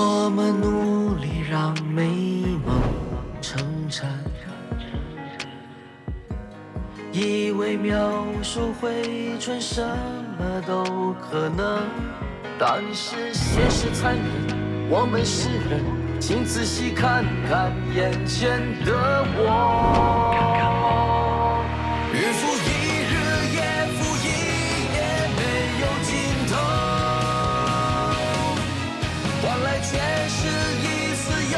我们努力让美梦成真，以为描述回春什么都可能，但是现实残忍，我们是人，请仔细看看眼前的我。日复一日，夜复一夜，没有尽头，换来却是一次又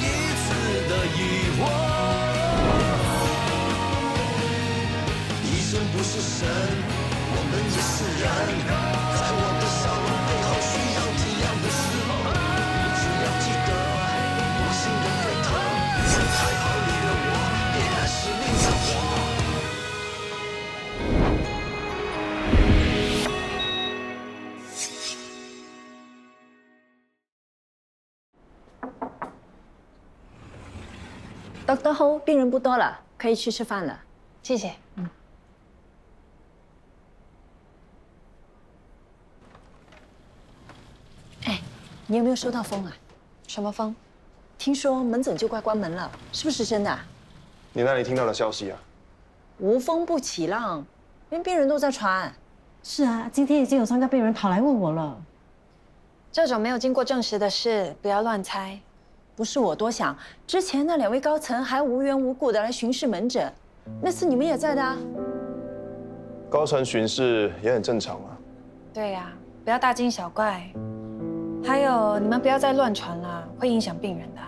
一次的疑惑。医生不是神，我们也是人，在我的笑容背后需要这样的时候，你只要记得，我心的沸腾，还好你的我，别还是另一场火。Dr. Ho， 病人不多了，可以去吃饭了。谢谢。哎，你有没有收到风啊？什么风？听说门诊就快关门了，是不是真的啊？你那里听到的消息啊？无风不起浪，连病人都在传。是啊，今天已经有3个病人跑来问我了。这种没有经过证实的事，不要乱猜。不是我多想，之前那2位高层还无缘无故的来巡视门诊，那次你们也在的啊。高层巡视也很正常啊。对呀，不要大惊小怪。还有，你们不要再乱传了，会影响病人的。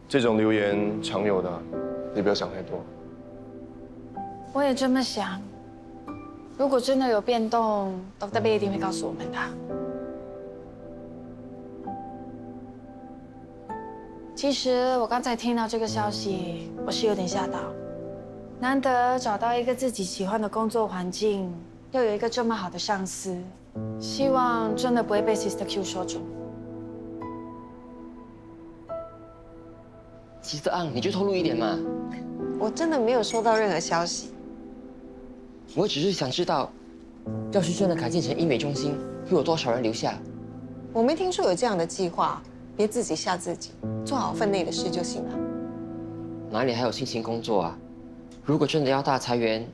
这种流言常有的，你不要想太多。我也这么想。如果真的有变动，Dr. B 一定会告诉我们的。其实我刚才听到这个消息，我是有点吓到。难得找到一个自己喜欢的工作环境，又有一个这么好的上司，希望真的不会被 Sister Q 说中。Sister Ang， 你就透露一点嘛。我真的没有收到任何消息。我只是想知道，要是真的改建成医美中心，会有多少人留下？我没听说有这样的计划，别自己吓自己，做好分内的事就行了。哪里还有心情工作啊？如果真的要大裁员，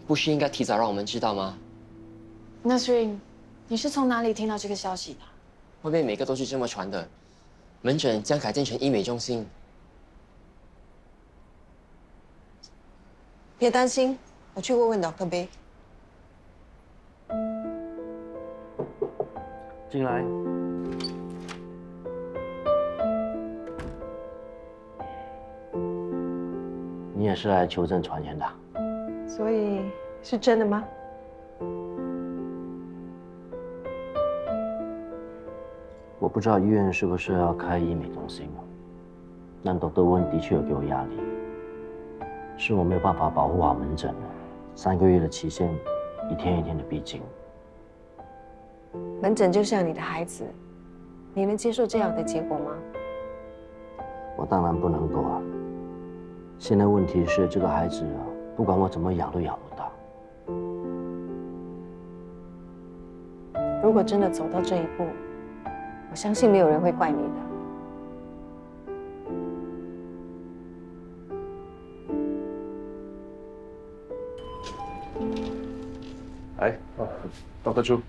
不是应该提早让我们知道吗？ Nasrin， 你是从哪里听到这个消息的？外面每个都是这么传的，门诊将改建成医美中心。别担心，我去问问 Dr. B。进来。你也是来求证传言的？所以是真的吗？我不知道医院是不是要开医美中心，但Dr. Wen的确有给我压力，是我没有办法保护好门诊，3个月的期限一天一天的逼近。门诊就像你的孩子，你能接受这样的结果吗？我当然不能够啊。现在问题是这个孩子，不管我怎么养都养不大。如果真的走到这一步，我相信没有人会怪你的。哎，Dr. Chu。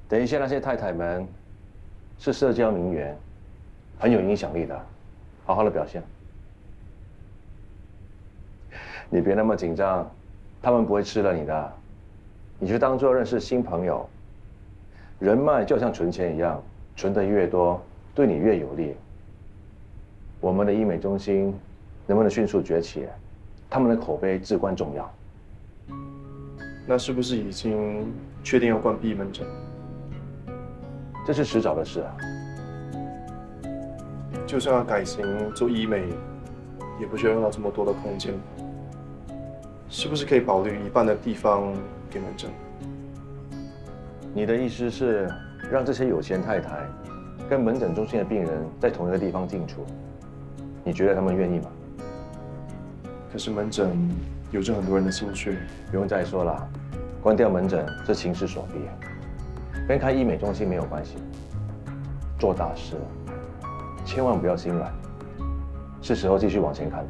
等一下，那些太太们是社交名媛，很有影响力的，好好的表现。你别那么紧张，他们不会吃了你的，你就当做认识新朋友。人脉就像存钱一样，存得越多，对你越有利。我们的医美中心能不能迅速崛起，他们的口碑至关重要。那是不是已经确定要关闭门诊？这是迟早的事啊。就算要改型做医美，也不需要用到这么多的空间。是不是可以保留一半的地方给门诊？你的意思是让这些有钱太太跟门诊中心的病人在同一个地方进出？你觉得他们愿意吗？可是门诊有着很多人的兴趣。不用再说了，关掉门诊是情势所逼，跟开医美中心没有关系。做大事了，千万不要心软，是时候继续往前看了。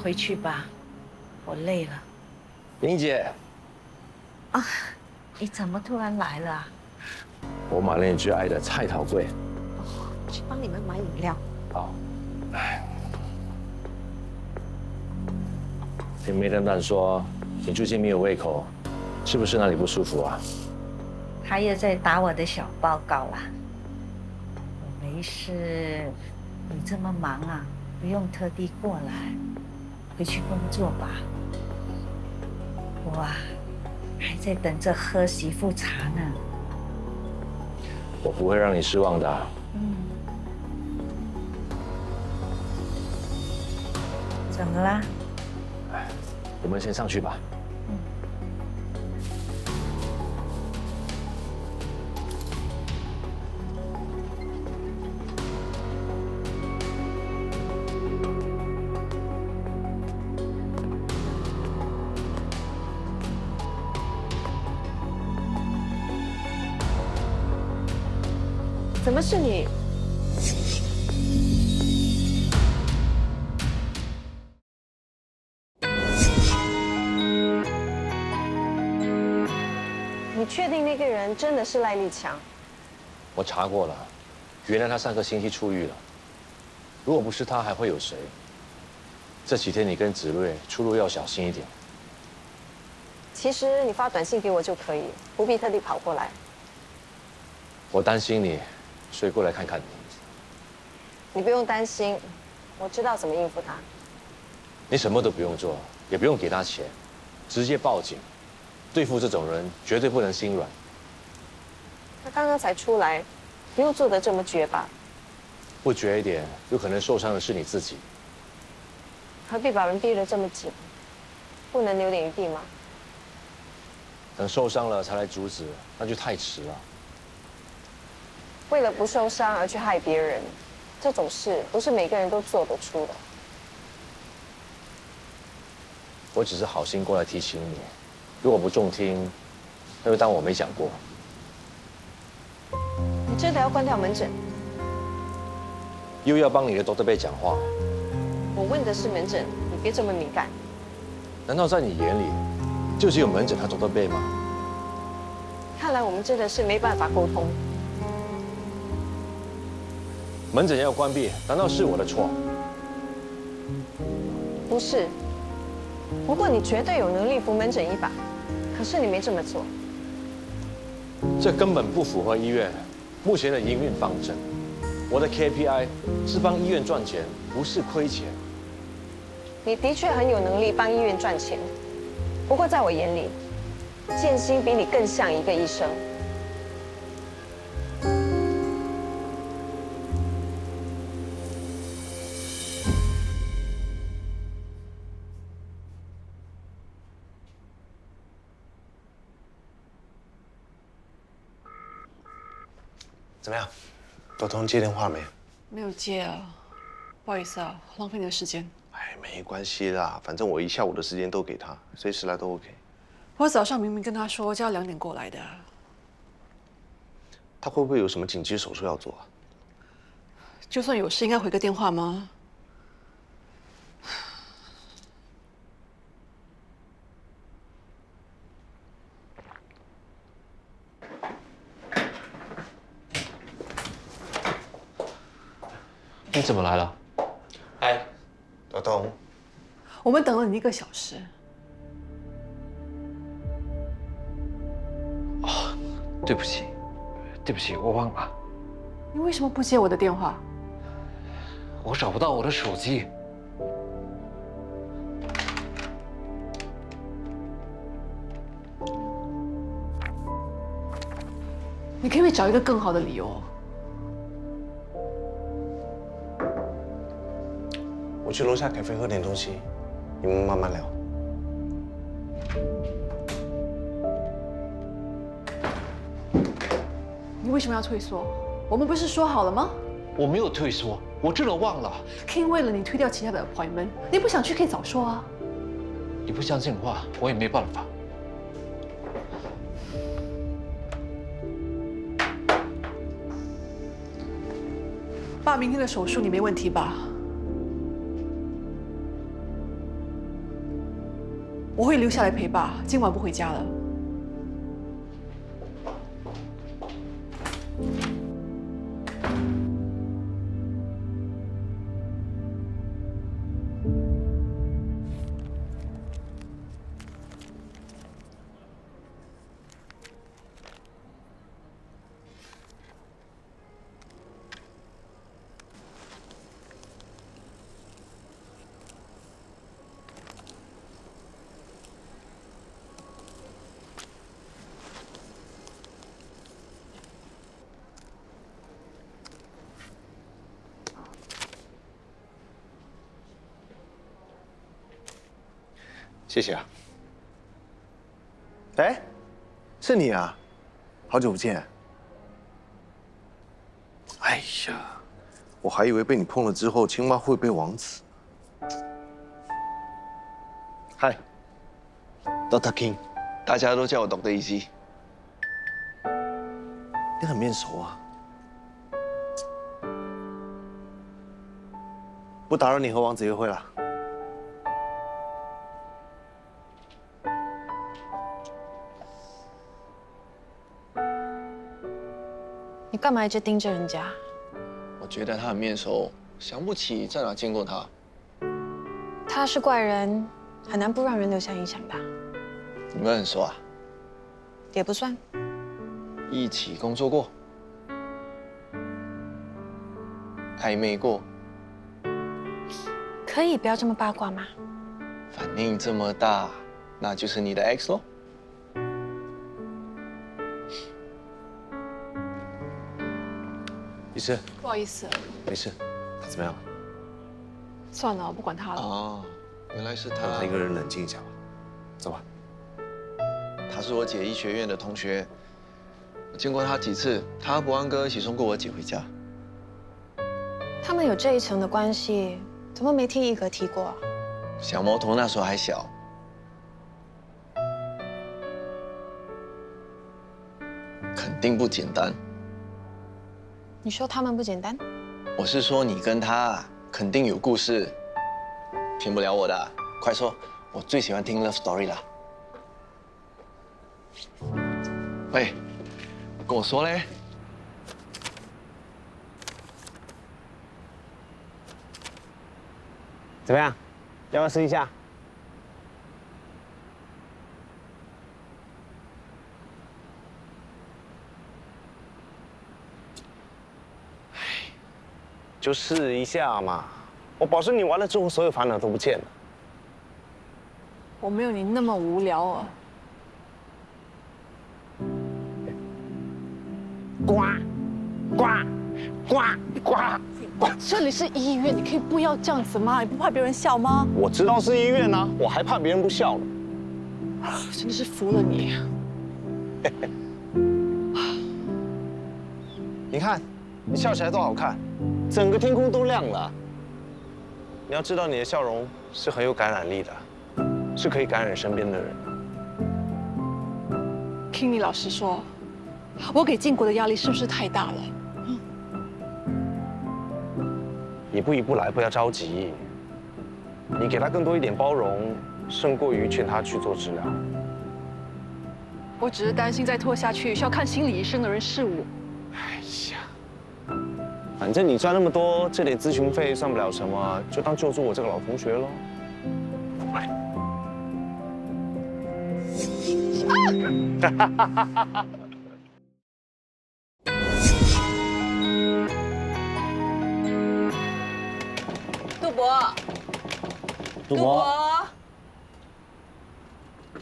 回去吧，我累了。林姐，你怎么突然来了啊？我买了你最爱的菜头粿。我去帮你们买饮料。好。听梅登蛋说，你最近没有胃口，是不是哪里不舒服啊？他又在打我的小报告啦。我没事，你这么忙啊，不用特地过来，回去工作吧。我啊，还在等着喝媳妇茶呢。我不会让你失望的。怎么啦？我们先上去吧。怎么是你？你确定那个人真的是赖立强？我查过了，原来他上个星期出狱了。如果不是他，还会有谁？这几天你跟子睿出入要小心一点。其实你发短信给我就可以，不必特地跑过来。我担心你，所以过来看看你。你不用担心，我知道怎么应付他。你什么都不用做，也不用给他钱，直接报警。对付这种人，绝对不能心软。他刚刚才出来，不用做得这么绝吧？不绝一点，有可能受伤的是你自己。何必把人逼得这么紧？不能留点余地吗？等受伤了才来阻止，那就太迟了。为了不受伤而去害别人，这种事不是每个人都做得出的。我只是好心过来提醒你，如果不中听，那就当我没讲过。你真的要关掉门诊？又要帮你的 Dr. 贝讲话，我问的是门诊，你别这么敏感。难道在你眼里，就只有门诊和 Dr. 贝吗？看来我们真的是没办法沟通。门诊要关闭，难道是我的错？不是。不过你绝对有能力扶门诊一把，可是你没这么做。这根本不符合医院目前的营运方针。我的 KPI 是帮医院赚钱，不是亏钱。你的确很有能力帮医院赚钱，不过在我眼里，建新比你更像一个医生。怎么样？多通接电话没？没有接啊，不好意思啊，浪费你的时间。哎，没关系啦，反正我一下午的时间都给他，随时来都 OK。我早上明明跟他说就要2点过来的。他会不会有什么紧急手术要做啊？就算有事，应该回个电话吗？你怎么来了？哎，多通，我们等了你1个小时。哦，对不起，对不起，我忘了。你为什么不接我的电话？我找不到我的手机。你可不可以找一个更好的理由？我去楼下咖啡喝点东西，你们慢慢聊。你为什么要退缩？我们不是说好了吗我没有退缩，我真的忘了。 ？King 为了你推掉其他的 appointment， 你不想去可以早说啊。你不相信的话，我也没办法。爸，明天的手术你没问题吧？我会留下来陪爸，今晚不回家了。 谢谢啊。哎，是你啊，好久不见。哎呀，我还以为被你碰了之后，青蛙会被王子。嗨 ，Dr. King， 大家都叫我 Dr. Easy。你很面熟啊。不打扰你和王子约会了。 你干嘛一直盯着人家？我觉得他很面熟，想不起在哪见过他。他是怪人，很难不让人留下印象的。你们很熟啊？也不算。一起工作过，暧昧过。可以不要这么八卦吗？反应这么大，那就是你的 X 咯。 医生，不好意思，没事，他怎么样了？算了，我不管他了。哦，原来是他。让他一个人冷静一下吧。走吧。他是我姐医学院的同学，我见过他几次，他和博安哥一起送过我姐回家。他们有这一层的关系，怎么没听一格提过啊？小魔头那时候还小，肯定不简单。 你说他们不简单？我是说你跟他肯定有故事，骗不了我的。快说，我最喜欢听 love story 了。喂，跟我说嘞。怎么样？要不要试一下？就试一下嘛，我保证你玩了之后，所有烦恼都不见了。我没有你那么无聊啊。呱，呱，呱，呱。这里是医院，你可以不要这样子吗？你不怕别人笑吗？我知道是医院啊，我还怕别人不笑呢。真的是服了你。你看，你笑起来多好看。 整个天空都亮了。你要知道，你的笑容是很有感染力的，是可以感染身边的人。听你老实说，我给建国的压力是不是太大了？一步一步来，不要着急。你给他更多一点包容，胜过于劝他去做治疗。我只是担心再拖下去，需要看心理医生的人是我。哎呀。 反正你赚那么多，这点咨询费算不了什么，就当救助我这个老同学喽。杜博，杜博，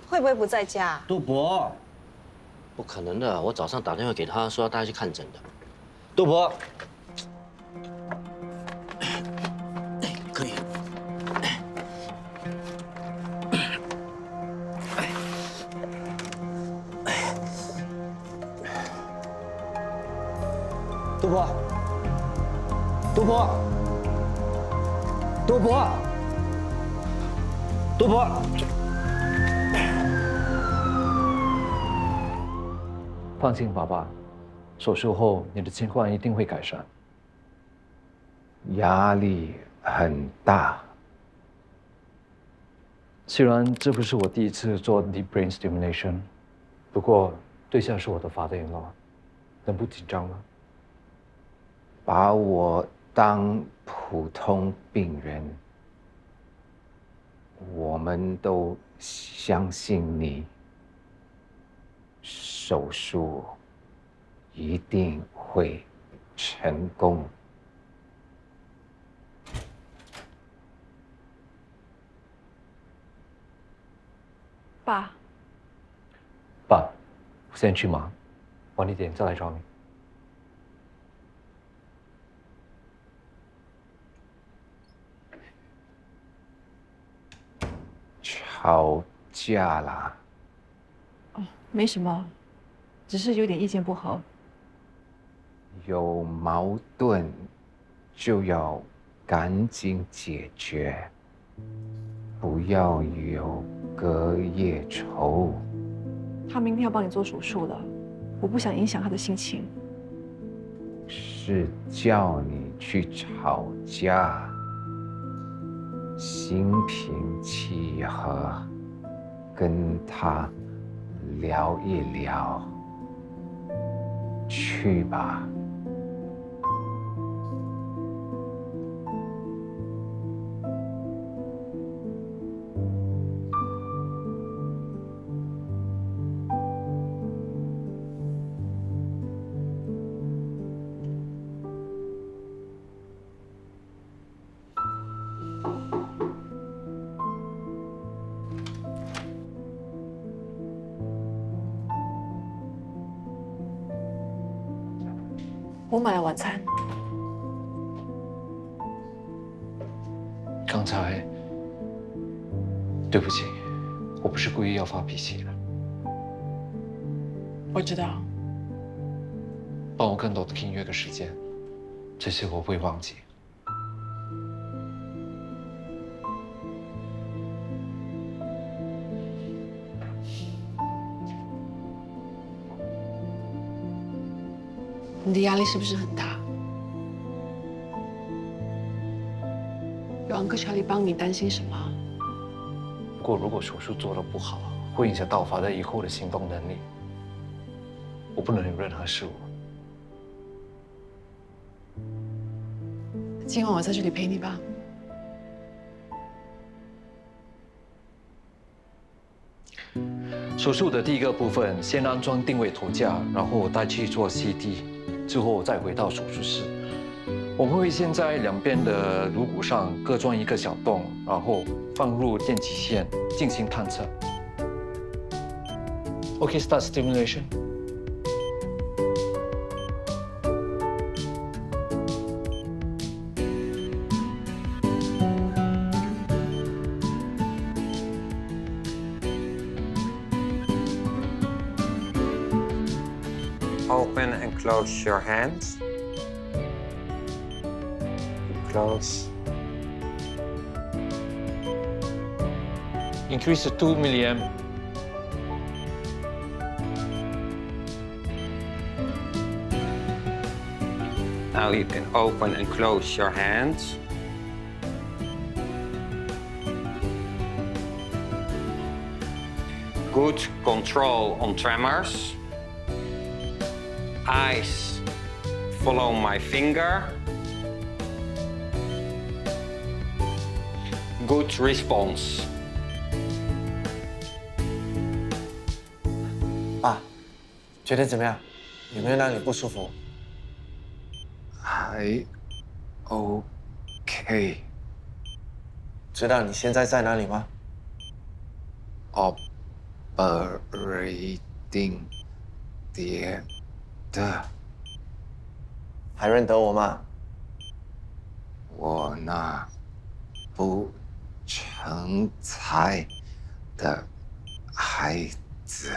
会不会不在家？杜博，不可能的，我早上打电话给他说要带他去看诊的。杜博，可以。多婆，多婆，多婆，多婆。放心，爸爸，手术后你的情况一定会改善。压力很大。虽然这不是我第一次做 deep brain stimulation， 不过对象是我的father-in-law，能不紧张吗？把我当普通病人，我们都相信你，手术一定会成功。爸，爸，我先去忙，晚一点再来找你。吵架啦？哦，没什么，只是有点意见不合。有矛盾就要赶紧解决，不要有隔夜仇。他明天要帮你做手术了，我不想影响他的心情。是叫你去吵架，心平气和，跟他聊一聊，去吧。我买了晚餐。刚才，对不起，我不是故意要发脾气的。我知道。帮我跟罗汀约个时间，这些我不会忘记。你的压力是不是很大？有安哥查理帮你，担心什么？不过如果手术做得不好，会影响到法德以后的行动能力，我不能有任何失误。今晚我在这里陪你吧。手术的第一个部分，先安装定位头架，然后带去做 CT， 之后再回到手术室。我们会先在两边的颅骨上各钻一个小洞，然后放入电极线进行探测。OK, start stimulation. Open and close your hands. Close. Increase to 2 milliamp. Now you can open and close your hands. Good control on tremors. Eyes follow my finger. Good response. 爸，觉得怎么样？有没有让你不舒服？还 OK。知道你现在在哪里吗？ Operating theater。还认得我吗？我那不成才的孩子。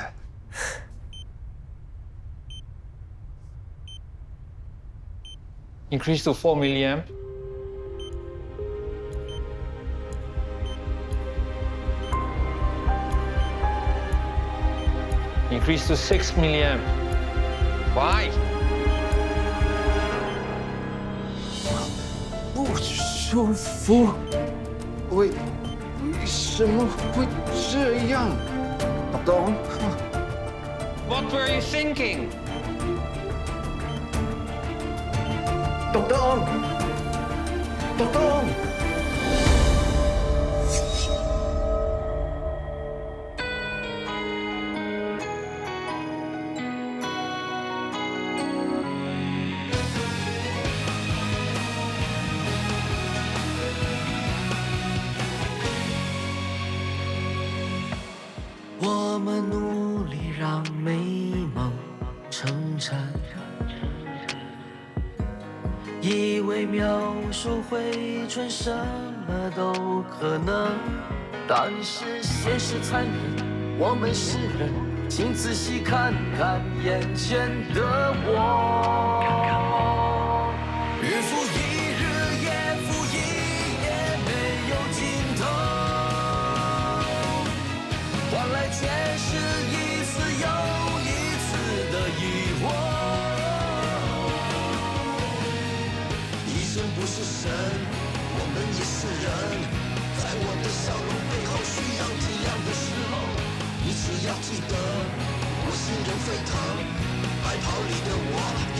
Increase to 4 milliamp. Increase to 6 milliamp. Why? 不舒服，为什么会这样？不懂。What were you thinking? 懂懂，懂懂。我们努力让美梦成真，以为描述回春什么都可能，但是现实残忍，我们是人，请仔细看看眼前的我。日复一日，夜复一夜，没有尽头，换来却是一次又一次的疑惑。医生不是神，我们也是人，在我的笑容背后需要体谅的时候，你只要记得，我心仍沸腾，白袍里的我。